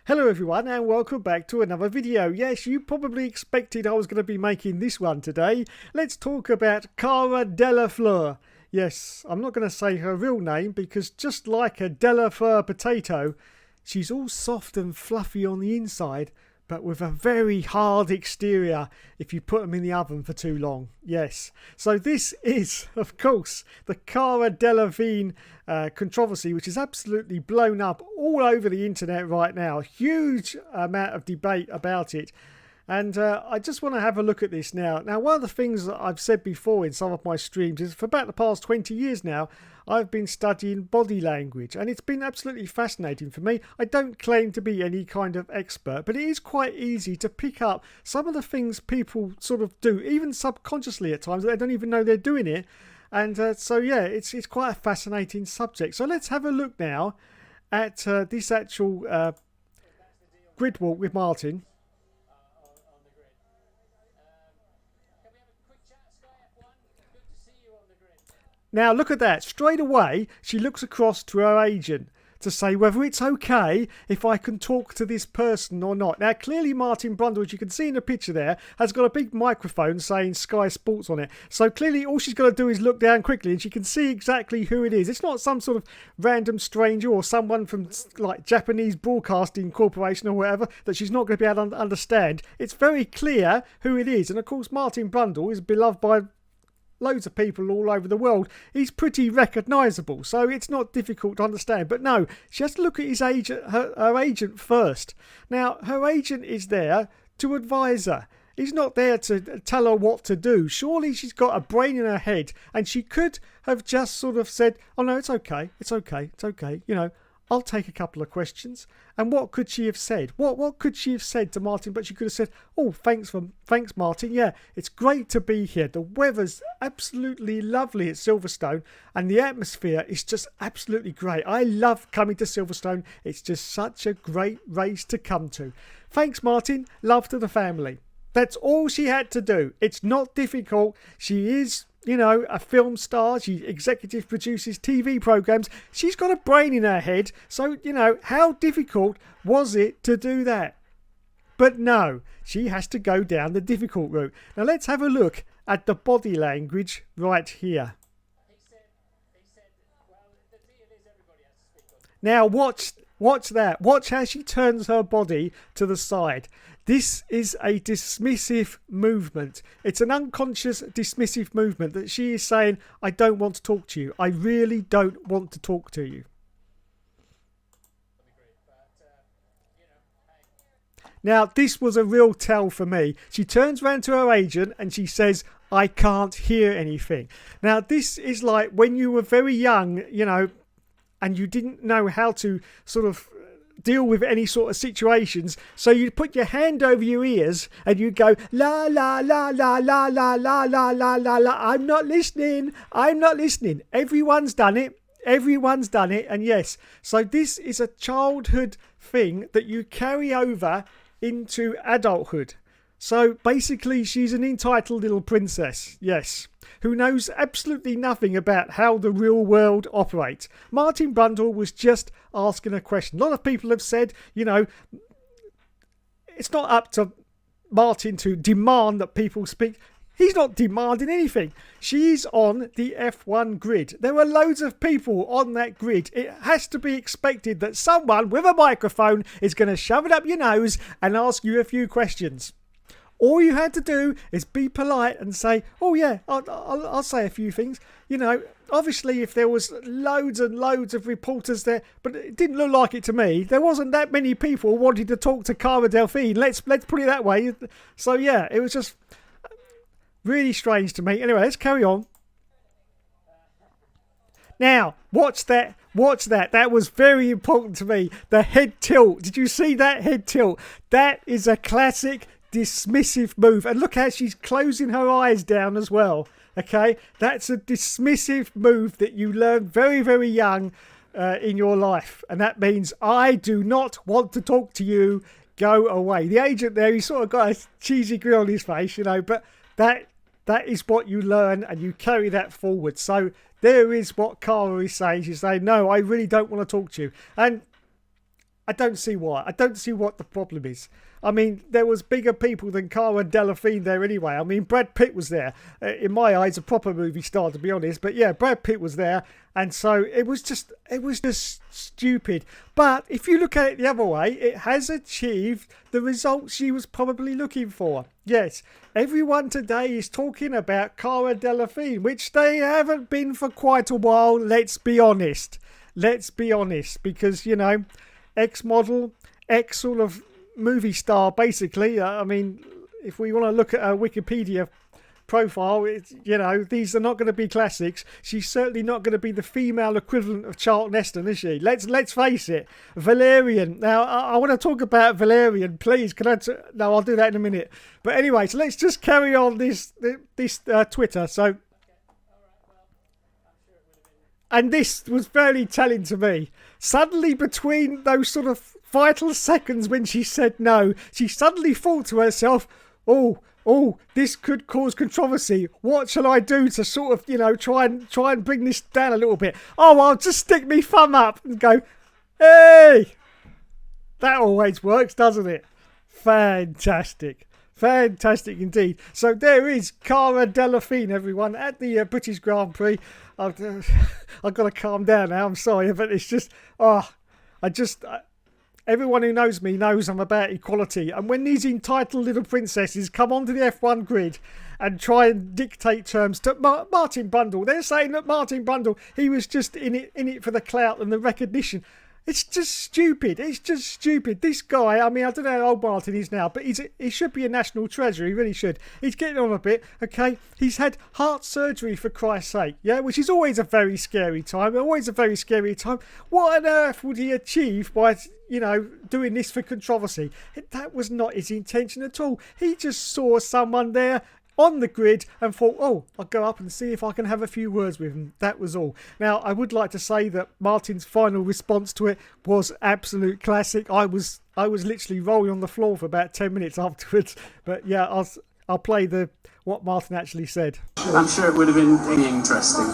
Hello everyone and welcome back to another video. Yes, you probably expected I was going to be making this one today. Let's talk about Cara Delvingne. Yes, I'm not going to say her real name because just like a Delafleur potato, she's all soft and fluffy on the inside, but with a very hard exterior if you put them in the oven for too long. Yes. So this is, of course, the Cara Delevingne controversy, which is absolutely blown up all over the internet right now. Huge amount of debate about it. And I just want to have a look at this now. Now, one of the things that I've said before in some of my streams is for about the past 20 years now, I've been studying body language, and it's been absolutely fascinating for me. I don't claim to be any kind of expert, but it is quite easy to pick up some of the things people sort of do, even subconsciously at times. They don't even know they're doing it. And so, yeah, it's quite a fascinating subject. So let's have a look now at this actual grid walk with Martin. Now look at that, straight away she looks across to her agent to say whether it's okay if I can talk to this person or not. Now clearly Martin Brundle, as you can see in the picture there, has got a big microphone saying Sky Sports on it. So clearly all she's got to do is look down quickly and she can see exactly who it is. It's not some sort of random stranger or someone from like Japanese Broadcasting Corporation or whatever that she's not going to be able to understand. It's very clear who it is. And of course Martin Brundle is beloved by loads of people all over the world. He's pretty recognisable, so it's not difficult to understand. But no, she has to look at his agent, her agent first. Now, her agent is there to advise her. He's not there to tell her what to do. Surely she's got a brain in her head, and she could have just sort of said, "Oh no, it's okay, it's okay, it's okay." You know, I'll take a couple of questions. And what could she have said? What could she have said to Martin? But she could have said, "Oh, thanks Martin. Yeah, it's great to be here. The weather's absolutely lovely at Silverstone and the atmosphere is just absolutely great. I love coming to Silverstone. It's just such a great race to come to. Thanks, Martin. Love to the family." That's all she had to do. It's not difficult. She is, you know, a film star. She executive produces TV programs. She's got a brain in her head. So, you know, how difficult was it to do that? But no, she has to go down the difficult route. Now let's have a look at the body language right here. Now watch that. Watch how she turns her body to the side. This is a dismissive movement. It's an unconscious dismissive movement that she is saying, "I don't want to talk to you. I really don't want to talk to you." Now, this was a real tell for me. She turns around to her agent and she says, "I can't hear anything." Now, this is like when you were very young, you know, and you didn't know how to sort of deal with any sort of situations, so you put your hand over your ears and you go la la la la la la la la la la la. I'm not listening. Everyone's done it. And yes, so this is a childhood thing that you carry over into adulthood. So basically she's an entitled little princess, yes, who knows absolutely nothing about how the real world operates. Martin Brundle was just asking a question. A lot of people have said, you know, it's not up to Martin to demand that people speak. He's not demanding anything. She's on the F1 grid. There are loads of people on that grid. It has to be expected that someone with a microphone is going to shove it up your nose and ask you a few questions. All you had to do is be polite and say, "Oh yeah, I'll say a few things." You know, obviously if there was loads and loads of reporters there, but it didn't look like it to me. There wasn't that many people wanting to talk to Cara Delvingne. Let's put it that way. So yeah, it was just really strange to me. Anyway, let's carry on. Now, watch that. That was very important to me. The head tilt. Did you see that head tilt? That is a classic dismissive move, and look how she's closing her eyes down as well. Okay, that's a dismissive move that you learn very, very young in your life, and that means I do not want to talk to you. Go away. The agent there, he sort of got a cheesy grin on his face, you know, but that is what you learn, and you carry that forward. So there is what Cara is saying. She's saying, "No, I really don't want to talk to you." And I don't see why. I don't see what the problem is. I mean, there was bigger people than Cara Delevingne there anyway. I mean, Brad Pitt was there. In my eyes, a proper movie star, to be honest. But yeah, Brad Pitt was there. And so it was just stupid. But if you look at it the other way, it has achieved the results she was probably looking for. Yes, everyone today is talking about Cara Delevingne, which they haven't been for quite a while, let's be honest. Let's be honest, because, you know, ex-model, ex sort of movie star, basically. I mean, if we want to look at her Wikipedia profile, it's, you know, these are not going to be classics. She's certainly not going to be the female equivalent of Charlton Heston, is she? Let's face it. Valerian. Now, I want to talk about Valerian, please. No, I'll do that in a minute. But anyway, so let's just carry on this Twitter. So, and this was very telling to me. Suddenly, between those sort of vital seconds when she said no, she suddenly thought to herself, oh, this could cause controversy. What shall I do to sort of, you know, try and bring this down a little bit? Oh, I'll just stick me thumb up and go, hey! That always works, doesn't it? Fantastic. Fantastic indeed. So there is Cara Delevingne, everyone, at the British Grand Prix. I've got to calm down now, I'm sorry, but it's just, everyone who knows me knows I'm about equality. And when these entitled little princesses come onto the F1 grid and try and dictate terms to Martin Brundle, they're saying that Martin Brundle, he was just in it for the clout and the recognition. It's just stupid. It's just stupid. This guy, I mean, I don't know how old Martin is now, but he should be a national treasure. He really should. He's getting on a bit, okay? He's had heart surgery, for Christ's sake, yeah? Which is always a very scary time. Always a very scary time. What on earth would he achieve by, you know, doing this for controversy? That was not his intention at all. He just saw someone there on the grid and thought, oh, I'll go up and see if I can have a few words with him. That was all. Now, I would like to say that Martin's final response to it was absolute classic. I was literally rolling on the floor for about 10 minutes afterwards. But yeah, I'll play what Martin actually said. I'm sure it would have been really interesting.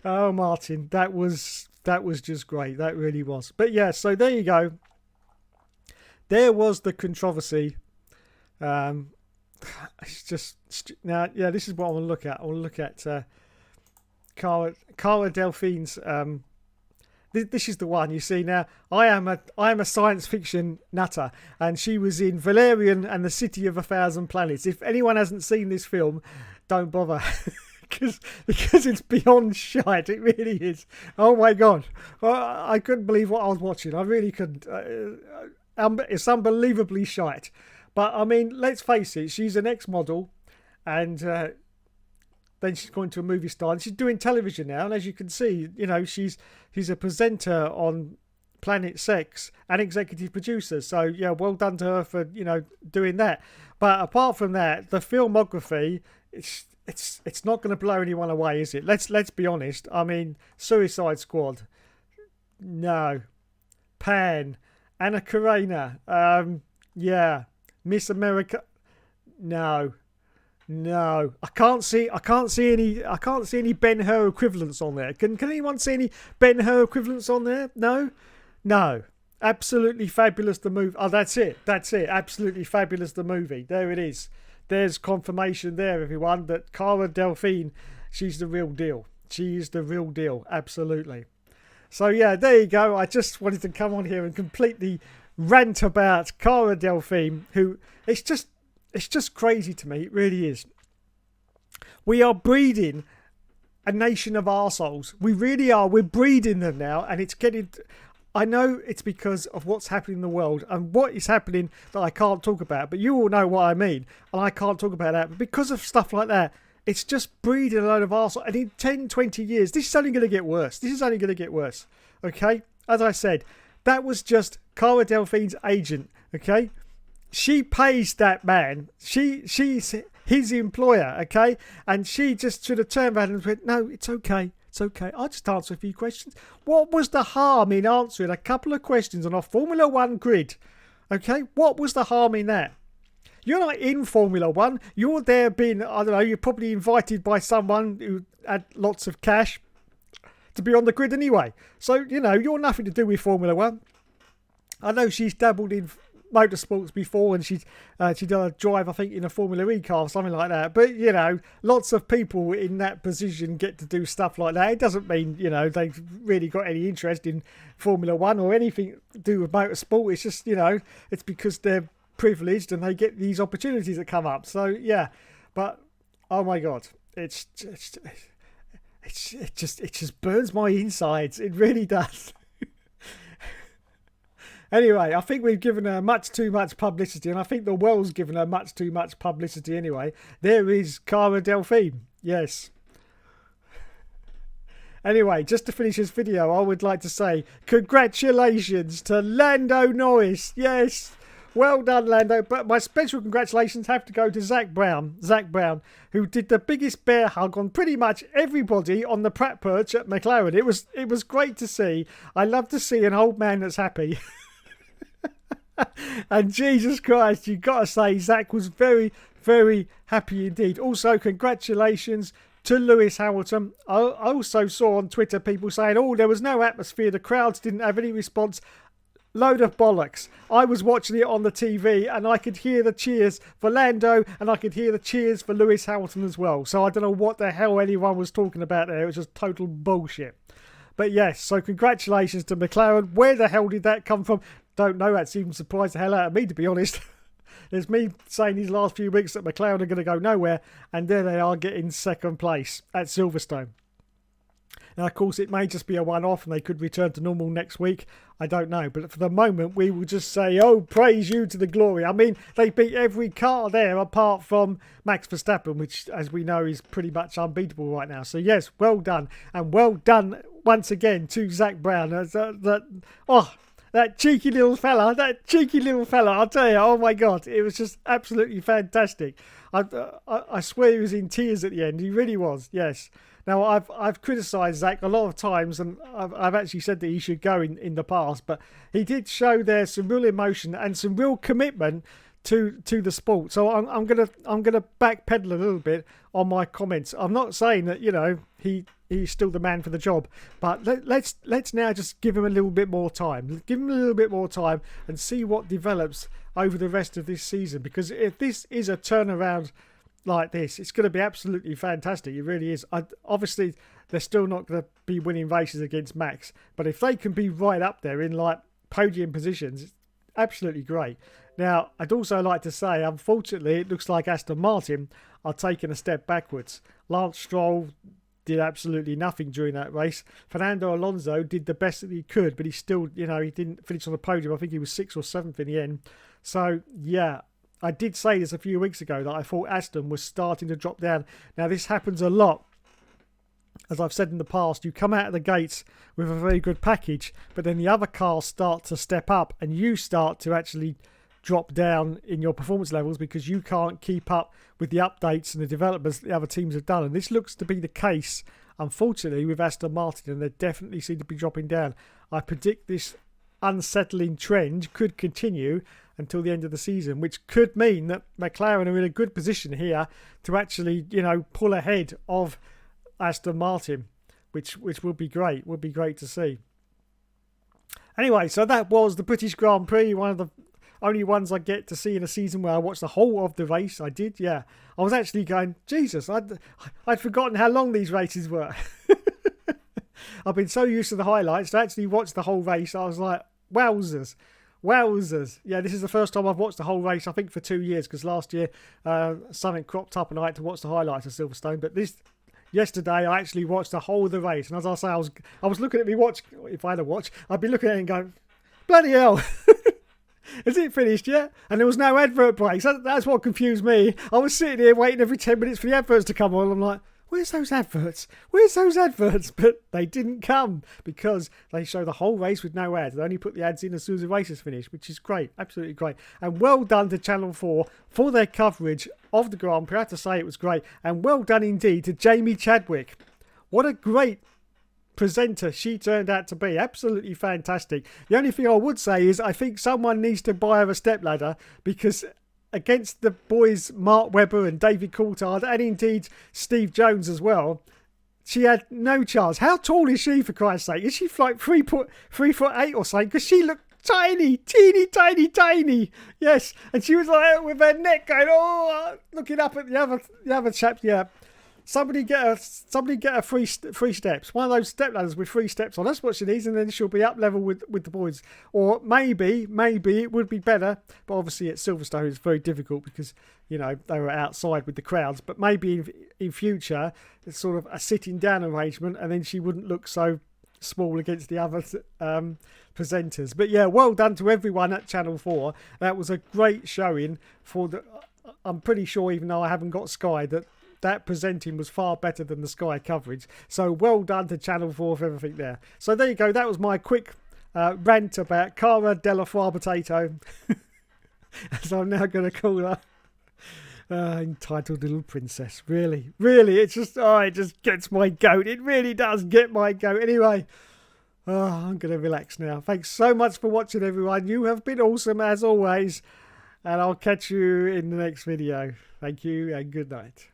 Oh, Martin, that was just great. That really was. But yeah, so there you go. There was the controversy. It's just now, yeah. This is what I want to look at. I want to look at Cara Delvigne's. This is the one you see now. I am a science fiction nutter, and she was in Valerian and the City of 1,000 Planets. If anyone hasn't seen this film, don't bother. Because it's beyond shite. It really is. Oh my god, I couldn't believe what I was watching. I really couldn't. It's unbelievably shite. But I mean, let's face it, she's an ex-model, and then she's going to a movie star, and she's doing television now. And as you can see, you know, she's a presenter on Planet Sex and executive producer. So yeah, well done to her for, you know, doing that. But apart from that, the filmography, it's not going to blow anyone away, is it? Let's be honest. I mean, Suicide Squad, no. Pan, Anna Karenina, yeah. Miss America, no. I can't see any Ben-Hur equivalents on there. Can anyone see any Ben-Hur equivalents on there? No. Absolutely fabulous, the movie. Oh, that's it. Absolutely fabulous, the movie. There it is. There's confirmation there, everyone, that Cara Delvingne, she's the real deal. She is the real deal. Absolutely. So yeah, there you go. I just wanted to come on here and completely rant about Cara Delvingne, who it's just crazy to me. It really is. We are breeding a nation of arseholes. We really are. We're breeding them now, and it's getting. I know it's because of what's happening in the world and what is happening that I can't talk about, but you all know what I mean, and I can't talk about that. But because of stuff like that, it's just breeding a load of arsehole. And in 10, 20 years, this is only going to get worse. Okay? As I said, that was just Cara Delvigne's agent. Okay? She pays that man. She's his employer. Okay? And she just should have turned around and went, no, it's okay. It's okay. I'll just answer a few questions. What was the harm in answering a couple of questions on a Formula One grid? Okay? What was the harm in that? You're not in Formula One. You're there being, I don't know, you're probably invited by someone who had lots of cash to be on the grid anyway. So, you know, you're nothing to do with Formula One. I know she's dabbled in motorsports before, and she did a drive, I think, in a Formula E car or something like that. But, you know, lots of people in that position get to do stuff like that. It doesn't mean, you know, they've really got any interest in Formula One or anything to do with motorsport. It's just, you know, it's because they're privileged and they get these opportunities that come up. So, yeah. But, oh my God, it just burns my insides. It really does. Anyway, I think we've given her much too much publicity, and I think the world's given her much too much publicity anyway. There is Cara Delvingne. Yes. Anyway, just to finish this video, I would like to say congratulations to Lando Norris. Yes. Well done, Lando. But my special congratulations have to go to Zach Brown, who did the biggest bear hug on pretty much everybody on the Pratt perch at McLaren. It was great to see. I love to see an old man that's happy. And Jesus Christ, you've got to say, Zach was very, very happy indeed. Also, congratulations to Lewis Hamilton. I also saw on Twitter people saying, oh, there was no atmosphere. The crowds didn't have any response. Load of bollocks. I was watching it on the TV and I could hear the cheers for Lando and I could hear the cheers for Lewis Hamilton as well. So I don't know what the hell anyone was talking about there. It was just total bullshit. But yes, so congratulations to McLaren. Where the hell did that come from? Don't know. That's even surprised the hell out of me, to be honest. There's me saying these last few weeks that McLaren are going to go nowhere, and there they are getting second place at Silverstone. Now, of course, it may just be a one-off and they could return to normal next week. I don't know. But for the moment, we will just say, oh, praise you to the glory. I mean, they beat every car there apart from Max Verstappen, which, as we know, is pretty much unbeatable right now. So, yes, well done. And well done once again to Zach Brown. That cheeky little fella, I'll tell you, oh my God, it was just absolutely fantastic. I swear he was in tears at the end. He really was, yes. Now, I've criticised Zach a lot of times, and I've actually said that he should go in the past, but he did show there some real emotion and some real commitment to the sport. So I'm gonna backpedal a little bit on my comments. I'm not saying that, you know, he's still the man for the job, but let's now just give him a little bit more time. Give him a little bit more time and see what develops over the rest of this season. Because if this is a turnaround like this, it's going to be absolutely fantastic. It really is. Obviously, they're still not going to be winning races against Max, but if they can be right up there in like podium positions, it's absolutely great. Now, I'd also like to say, unfortunately, it looks like Aston Martin are taking a step backwards. Lance Stroll did absolutely nothing during that race. Fernando Alonso did the best that he could, but he still, you know, he didn't finish on the podium. I think he was 6th or 7th in the end. So, yeah, I did say this a few weeks ago that I thought Aston was starting to drop down. Now, this happens a lot. As I've said in the past, you come out of the gates with a very good package, but then the other cars start to step up and you start to actually drop down in your performance levels because you can't keep up with the updates and the developments that the other teams have done. And this looks to be the case, unfortunately, with Aston Martin, and they definitely seem to be dropping down. I predict this unsettling trend could continue until the end of the season, which could mean that McLaren are in a good position here to actually, you know, pull ahead of Aston Martin, which would be great. Would be great to see. Anyway, so that was the British Grand Prix, one of the only ones I get to see in a season where I watched the whole of the race. I did, yeah. I was actually going, Jesus, I'd forgotten how long these races were. I've been so used to the highlights to actually watch the whole race. I was like, wowzers. Yeah, this is the first time I've watched the whole race, I think, for 2 years, because last year something cropped up and I had to watch the highlights of Silverstone. But yesterday I actually watched the whole of the race. And as I say, I was looking at me watch. If I had a watch, I'd be looking at it and going, bloody hell. Is it finished yet? And there was no advert breaks. That's what confused me. I was sitting here waiting every 10 minutes for the adverts to come on. I'm like, where's those adverts? But they didn't come because they show the whole race with no ads. They only put the ads in as soon as the race is finished, which is great. Absolutely great. And well done to Channel 4 for their coverage of the Grand Prix. I have to say it was great. And well done indeed to Jamie Chadwick. What a great presenter she turned out to be. Absolutely fantastic. The only thing I would say is I think someone needs to buy her a stepladder, because against the boys Mark Webber and David Coulthard, and indeed Steve Jones as well, she had no chance. How tall is she, for Christ's sake? Is she like 3'8" or something? Because she looked tiny, teeny, tiny. Yes, and she was like with her neck going, oh, looking up at the other chap. Yeah, somebody get her three steps. One of those step ladders with 3 steps on. That's what she needs, and then she'll be up level with the boys. Or maybe it would be better, but obviously at Silverstone it's very difficult because they were outside with the crowds. But maybe in future it's sort of a sitting down arrangement, and then she wouldn't look so small against the other presenters. But yeah, well done to everyone at Channel 4. That was a great showing for I'm pretty sure, even though I haven't got Sky, that presenting was far better than the Sky coverage. So well done to Channel 4 for everything there. So there you go. That was my quick rant about Cara Delvingne, as I'm now going to call her. Entitled little princess. Really, it just gets my goat. It really does get my goat. Anyway, I'm going to relax now. Thanks so much for watching, everyone. You have been awesome as always, and I'll catch you in the next video. Thank you and good night.